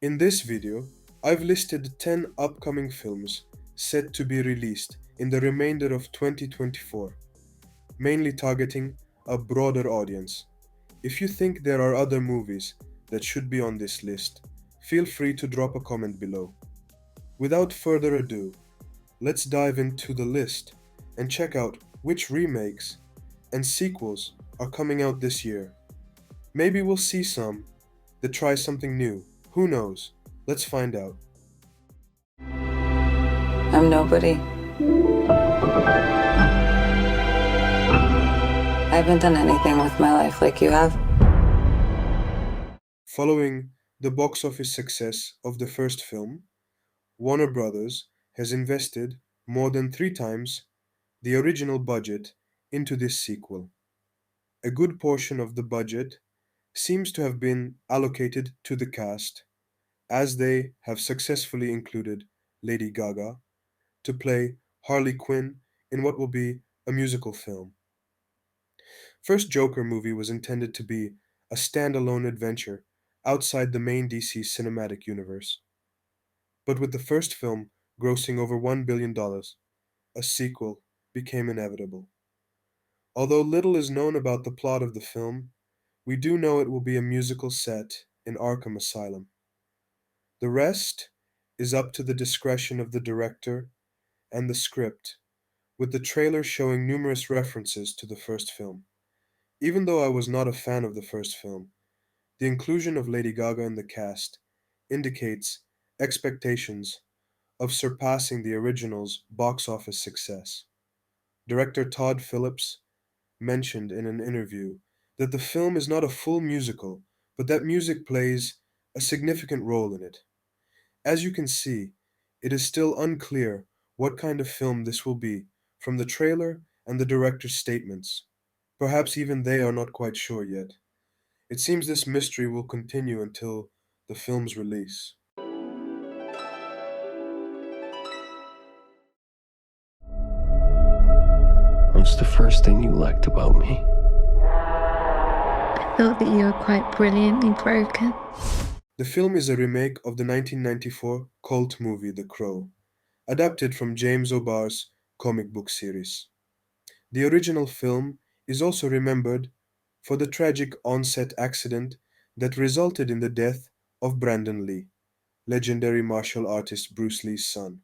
In this video, I've listed 10 upcoming films set to be released in the remainder of 2024, mainly targeting a broader audience. If you think there are other movies that should be on this list, feel free to drop a comment below. Without further ado, let's dive into the list and check out which remakes and sequels are coming out this year. Maybe we'll see some that try something new. Who knows? Let's find out. I'm nobody. I haven't done anything with my life like you have. Following the box office success of the first film, Warner Brothers has invested more than three times the original budget into this sequel. A good portion of the budget seems to have been allocated to the cast, as they have successfully included Lady Gaga to play Harley Quinn in what will be a musical film. First Joker movie was intended to be a standalone adventure outside the main DC cinematic universe. But with the first film grossing over $1 billion, a sequel became inevitable. Although little is known about the plot of the film, we do know it will be a musical set in Arkham Asylum. The rest is up to the discretion of the director and the script, with the trailer showing numerous references to the first film. Even though I was not a fan of the first film, the inclusion of Lady Gaga in the cast indicates expectations of surpassing the original's box office success. Director Todd Phillips mentioned in an interview that the film is not a full musical, but that music plays a significant role in it. As you can see, it is still unclear what kind of film this will be from the trailer and the director's statements. Perhaps even they are not quite sure yet. It seems this mystery will continue until the film's release. What's the first thing you liked about me? Thought that you were quite brilliantly broken. The film is a remake of the 1994 cult movie The Crow, adapted from James O'Barr's comic book series. The original film is also remembered for the tragic on-set accident that resulted in the death of Brandon Lee, legendary martial artist Bruce Lee's son.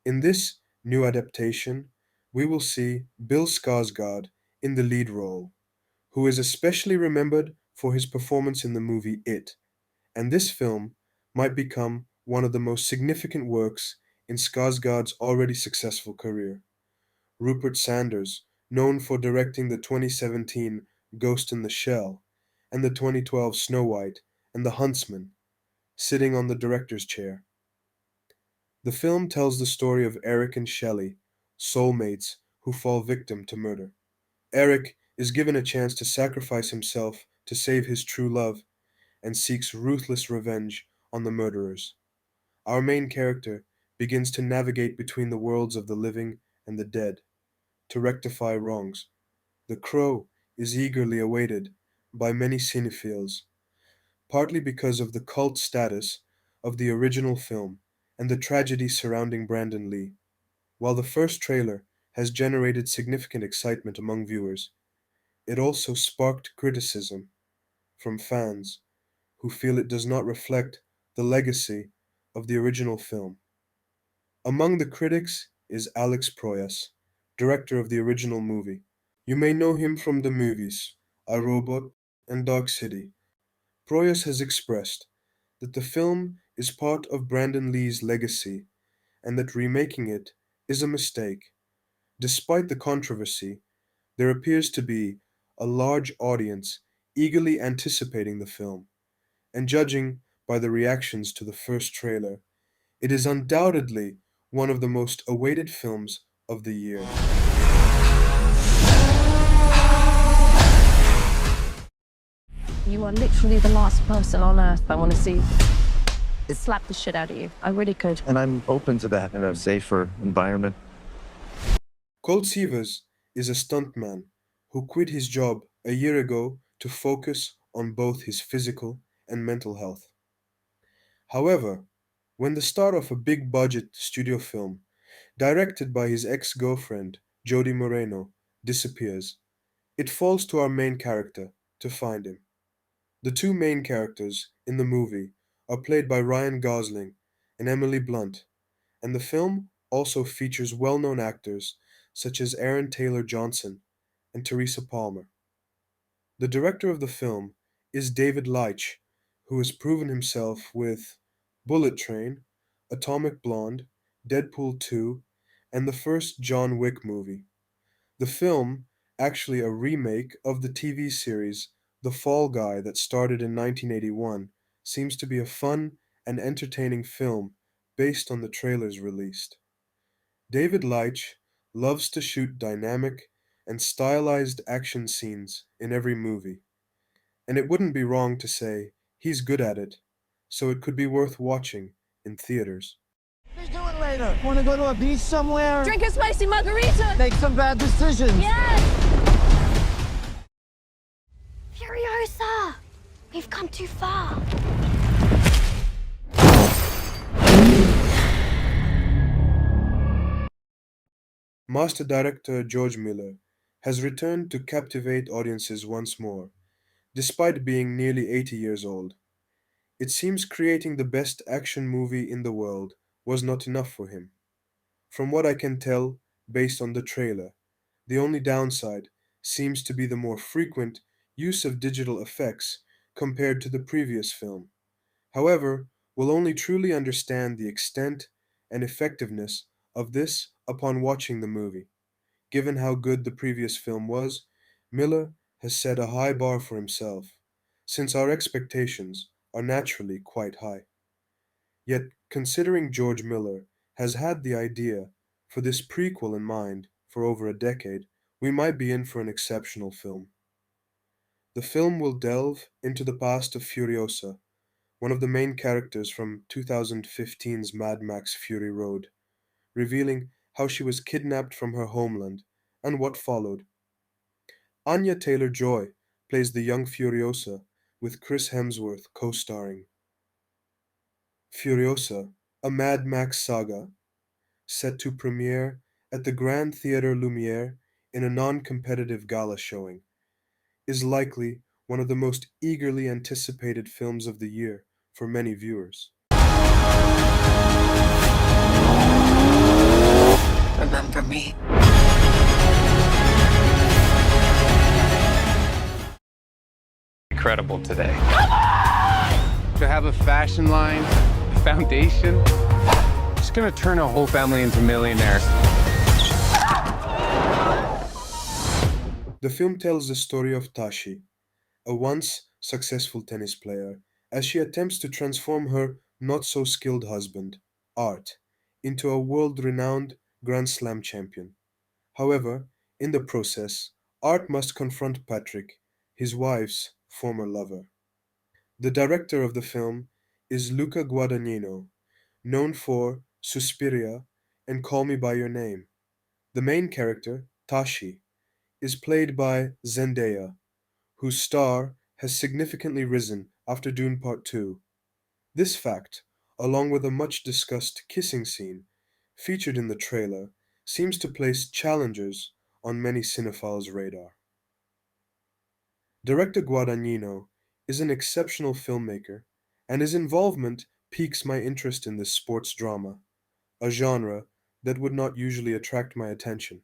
In this new adaptation, we will see Bill Skarsgård in the lead role, who is especially remembered for his performance in the movie It, and this film might become one of the most significant works in Skarsgård's already successful career. Rupert Sanders, known for directing the 2017 Ghost in the Shell and the 2012 Snow White and The Huntsman, sitting on the director's chair. The film tells the story of Eric and Shelley, soulmates who fall victim to murder. Eric is given a chance to sacrifice himself to save his true love and seeks ruthless revenge on the murderers. Our main character begins to navigate between the worlds of the living and the dead to rectify wrongs. The Crow is eagerly awaited by many cinephiles, partly because of the cult status of the original film and the tragedy surrounding Brandon Lee. While the first trailer has generated significant excitement among viewers, it also sparked criticism from fans who feel it does not reflect the legacy of the original film. Among the critics is Alex Proyas, director of the original movie. You may know him from the movies I, Robot and Dark City. Proyas has expressed that the film is part of Brandon Lee's legacy and that remaking it is a mistake. Despite the controversy, there appears to be a large audience eagerly anticipating the film, and judging by the reactions to the first trailer, it is undoubtedly one of the most awaited films of the year. You are literally the last person on earth I want to see slap the shit out of you. I really could. And I'm open to that in a safer environment. Colt Sievers is a stuntman who quit his job a year ago to focus on both his physical and mental health. However, when the star of a big budget studio film, directed by his ex girlfriend, Jody Moreno, disappears, it falls to our main character to find him. The two main characters in the movie are played by Ryan Gosling and Emily Blunt, and the film also features well known actors such as Aaron Taylor Johnson and Teresa Palmer. The director of the film is David Leitch, who has proven himself with Bullet Train, Atomic Blonde, Deadpool 2, and the first John Wick movie. The film, actually a remake of the TV series The Fall Guy that started in 1981, seems to be a fun and entertaining film based on the trailers released. David Leitch loves to shoot dynamic and stylized action scenes in every movie, and it wouldn't be wrong to say he's good at it, so it could be worth watching in theaters. What are you doing later? Want to go to a beach somewhere? Drink a spicy margarita! Make some bad decisions. Yes! Furiosa! We've come too far. Master director George Miller has returned to captivate audiences once more, despite being nearly 80 years old. It seems creating the best action movie in the world was not enough for him. From what I can tell, based on the trailer, the only downside seems to be the more frequent use of digital effects compared to the previous film. However, we'll only truly understand the extent and effectiveness of this upon watching the movie. Given how good the previous film was, Miller has set a high bar for himself, since our expectations are naturally quite high. Yet, considering George Miller has had the idea for this prequel in mind for over a decade, we might be in for an exceptional film. The film will delve into the past of Furiosa, one of the main characters from 2015's Mad Max Fury Road, revealing how she was kidnapped from her homeland and what followed. Anya Taylor-Joy plays the young Furiosa, with Chris Hemsworth co-starring. Furiosa, a Mad Max saga, set to premiere at the Grand Theatre Lumiere in a non-competitive gala showing, is likely one of the most eagerly anticipated films of the year for many viewers. Remember me. Incredible today. To have a fashion line, a foundation, it's gonna turn a whole family into millionaires. The film tells the story of Tashi, a once successful tennis player, as she attempts to transform her not so skilled husband, Art, into a world renowned Grand Slam champion. However, in the process, Art must confront Patrick, his wife's former lover. The director of the film is Luca Guadagnino, known for Suspiria and Call Me By Your Name. The main character, Tashi, is played by Zendaya, whose star has significantly risen after Dune Part 2. This fact, along with a much discussed kissing scene featured in the trailer, seems to place challengers on many cinephiles' radar. Director Guadagnino is an exceptional filmmaker, and his involvement piques my interest in this sports drama, a genre that would not usually attract my attention.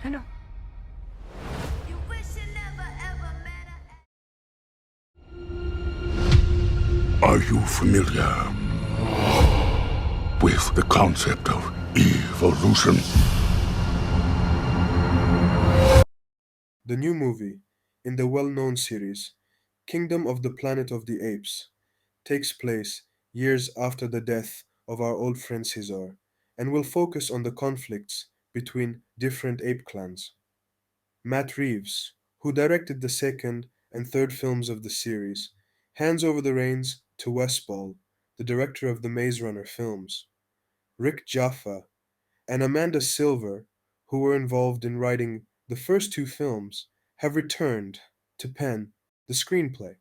I know. Are you familiar with the concept of evolution? The new movie, in the well-known series, Kingdom of the Planet of the Apes, takes place years after the death of our old friend Caesar, and will focus on the conflicts between different ape clans. Matt Reeves, who directed the second and third films of the series, hands over the reins to Wes Ball, the director of the Maze Runner films. Rick Jaffa and Amanda Silver, who were involved in writing the first two films, have returned to pen the screenplay.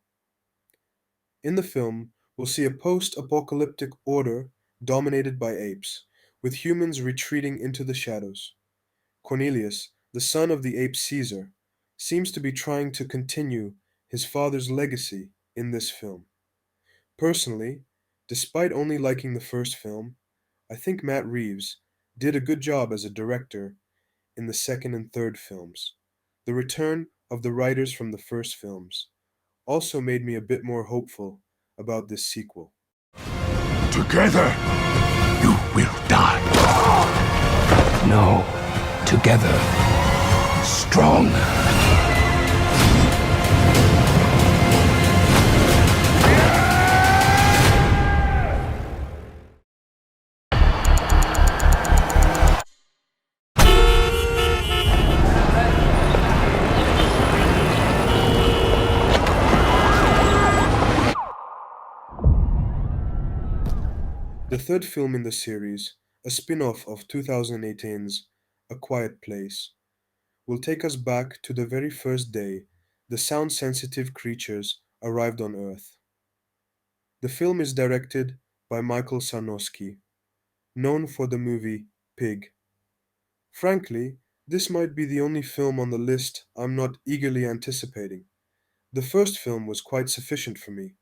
In the film, We'll see a post apocalyptic order dominated by apes, with humans retreating into the shadows. Cornelius, the son of the ape Caesar, seems to be trying to continue his father's legacy in this film. Personally, despite only liking the first film, I think Matt Reeves did a good job as a director in the second and third films. The return of the writers from the first films also made me a bit more hopeful about this sequel. Together, you will die. No, together, strong. The third film in the series, a spin off of 2018's A Quiet Place, will take us back to the very first day the sound sensitive creatures arrived on Earth. The film is directed by Michael Sarnowski, known for the movie Pig. Frankly, this might be the only film on the list I'm not eagerly anticipating. The first film was quite sufficient for me.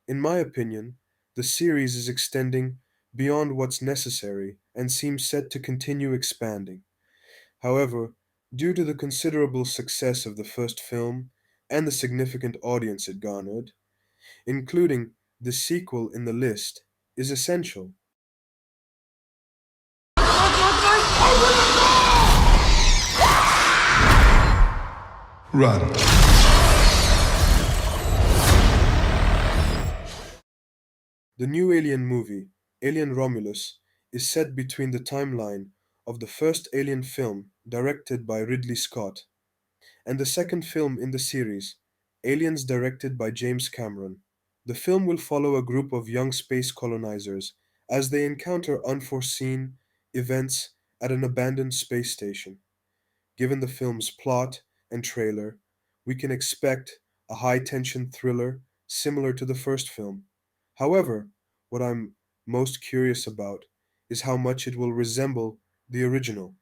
In my opinion, the series is extending beyond what's necessary and seems set to continue expanding. However, due to the considerable success of the first film and the significant audience it garnered, including the sequel in the list is essential. Run. The new Alien movie, Alien Romulus, is set between the timeline of the first Alien film directed by Ridley Scott and the second film in the series, Aliens directed by James Cameron. The film will follow a group of young space colonizers as they encounter unforeseen events at an abandoned space station. Given the film's plot and trailer, we can expect a high tension thriller similar to the first film. However, what I'm most curious about is how much it will resemble the original,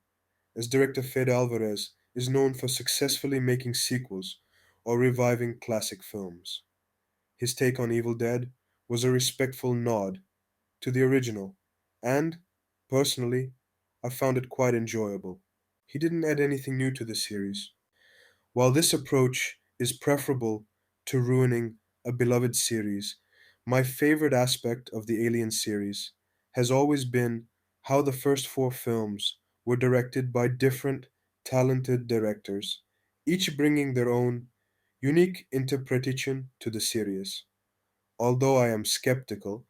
as director Fede Alvarez is known for successfully making sequels or reviving classic films. His take on Evil Dead was a respectful nod to the original, and, personally, I found it quite enjoyable. He didn't add anything new to the series. While this approach is preferable to ruining a beloved series, my favorite aspect of the Alien series has always been how the first four films were directed by different, talented directors, each bringing their own unique interpretation to the series. Although I am skeptical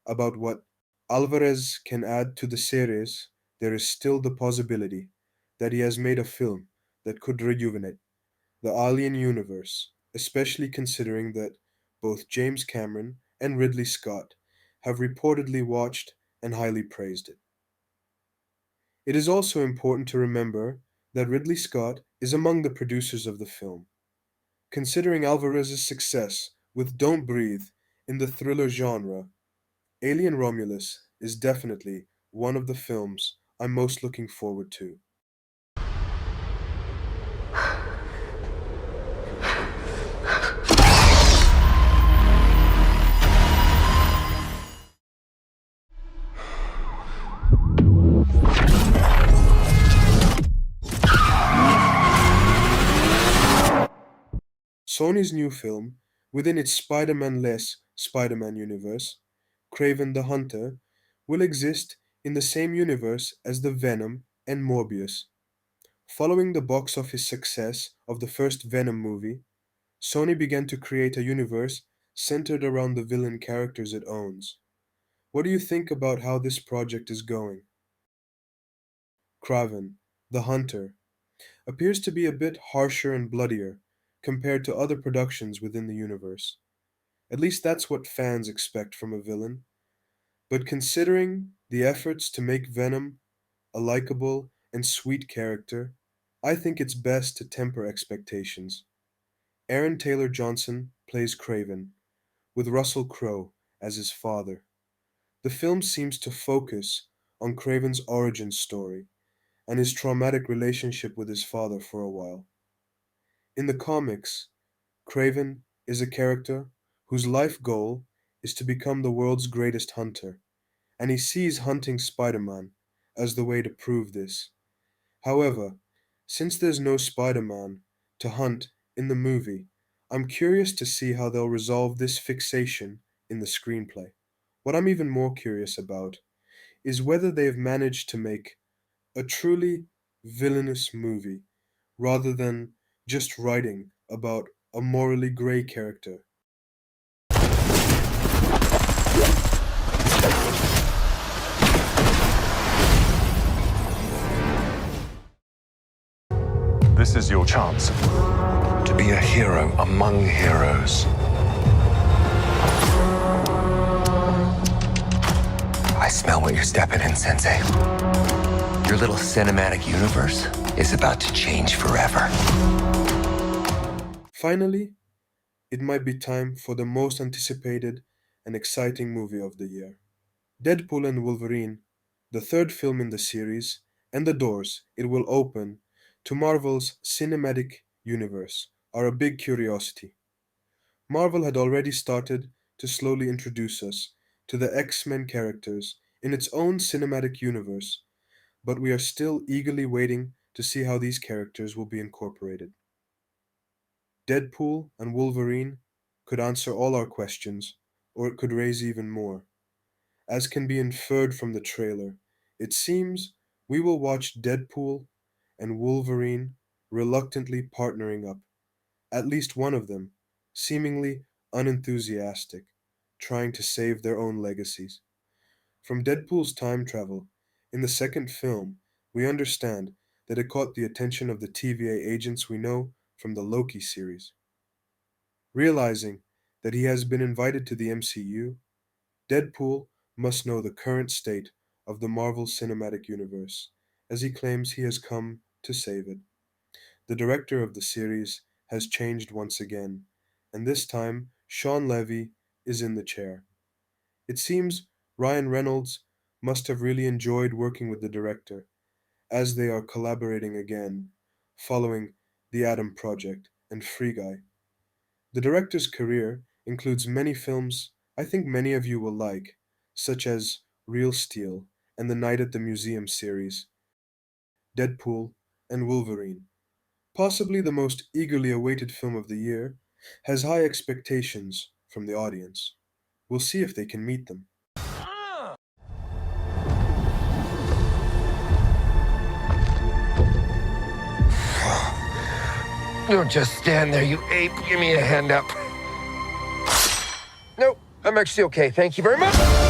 about what Alvarez can add to the series, there is still the possibility that he has made a film that could rejuvenate the Alien universe, especially considering that both James Cameron and Ridley Scott have reportedly watched and highly praised it. It is also important to remember that Ridley Scott is among the producers of the film. Considering Alvarez's success with Don't Breathe in the thriller genre, Alien Romulus is definitely one of the films I'm most looking forward to. Sony's new film, within its Spider-Man-less Spider-Man universe, Kraven the Hunter, will exist in the same universe as the Venom and Morbius. Following the box office success of the first Venom movie, Sony began to create a universe centered around the villain characters it owns. What do you think about how this project is going? Kraven, the Hunter, appears to be a bit harsher and bloodier compared to other productions within the universe. At least that's what fans expect from a villain. But considering the efforts to make Venom a likable and sweet character, I think it's best to temper expectations. Aaron Taylor Johnson plays Kraven, with Russell Crowe as his father. The film seems to focus on Craven's origin story and his traumatic relationship with his father for a while. In the comics, Craven is a character whose life goal is to become the world's greatest hunter, and he sees hunting Spider-Man as the way to prove this. However, since there's no Spider-Man to hunt in the movie, I'm curious to see how they'll resolve this fixation in the screenplay. What I'm even more curious about is whether they've managed to make a truly villainous movie rather than just writing about a morally grey character. This is your chance to be a hero among heroes. I smell what you're stepping in, Sensei. Your little cinematic universe is about to change forever. Finally, it might be time for the most anticipated and exciting movie of the year. Deadpool and Wolverine, the third film in the series, and the doors it will open to Marvel's cinematic universe are a big curiosity. Marvel had already started to slowly introduce us to the X-Men characters in its own cinematic universe, but we are still eagerly waiting to see how these characters will be incorporated. Deadpool and Wolverine could answer all our questions, or it could raise even more. As can be inferred from the trailer, it seems we will watch Deadpool and Wolverine reluctantly partnering up, at least one of them, seemingly unenthusiastic, trying to save their own legacies. From Deadpool's time travel, in the second film, we understand that it caught the attention of the TVA agents we know from the Loki series. Realizing that he has been invited to the MCU, Deadpool must know the current state of the Marvel Cinematic Universe, as he claims he has come to save it. The director of the series has changed once again, and this time Sean Levy is in the chair. It seems Ryan Reynolds must have really enjoyed working with the director, as they are collaborating again, following The Atom Project and Free Guy. The director's career includes many films I think many of you will like, such as Real Steel and the Night at the Museum series, Deadpool, and Wolverine. Possibly the most eagerly awaited film of the year, has high expectations from the audience. We'll see if they can meet them. Don't just stand there, you ape. Give me a hand up. Nope, I'm actually okay. Thank you very much.